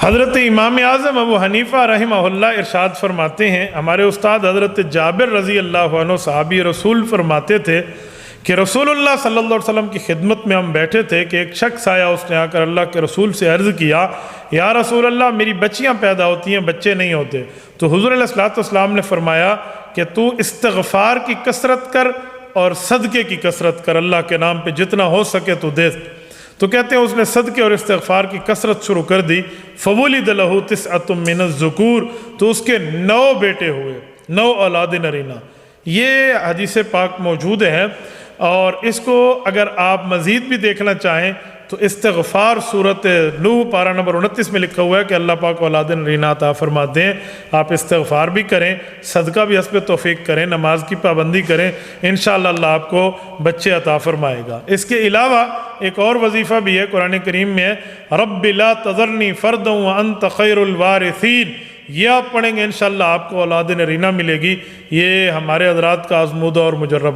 حضرت امام اعظم ابو حنیفہ رحمہ ارشاد فرماتے ہیں، ہمارے استاد حضرت جابر رضی اللہ عنہ صحابی رسول فرماتے تھے کہ رسول اللہ صلی اللہ علیہ وسلم کی خدمت میں ہم بیٹھے تھے کہ ایک شخص آیا، اس نے آ کر اللہ کے رسول سے عرض کیا، یا رسول اللہ میری بچیاں پیدا ہوتی ہیں، بچے نہیں ہوتے۔ تو حضور علیہ السلام نے فرمایا کہ تو استغفار کی کثرت کر اور صدقے کی کثرت کر، اللہ کے نام پہ جتنا ہو سکے تو دے۔ تو کہتے ہیں اس نے صدقے اور استغفار کی کثرت شروع کر دی۔ فَوُلِدَ لَهُ تِسْعَةٌ مِّنَ الذُّكُورِ، تو اس کے 9 بیٹے ہوئے، 9 اولاد نرینہ۔ یہ حدیث پاک موجود ہے، اور اس کو اگر آپ مزید بھی دیکھنا چاہیں تو استغفار سورۃ نوح پارہ نمبر 29 میں لکھا ہوا ہے کہ اللہ پاک اولاد نرینہ عطا فرماتے ہیں۔ آپ استغفار بھی کریں، صدقہ بھی حسب توفیق کریں، نماز کی پابندی کریں، انشاءاللہ اللہ آپ کو بچے عطا فرمائے گا۔ اس کے علاوہ ایک اور وظیفہ بھی ہے، قرآن کریم میں ہے رب لا تذرنی فردا وانت خیر الوارثین، یہ آپ پڑھیں گے انشاءاللہ آپ کو اولاد نرینہ ملے گی۔ یہ ہمارے حضرات کا آزمودہ اور مجرب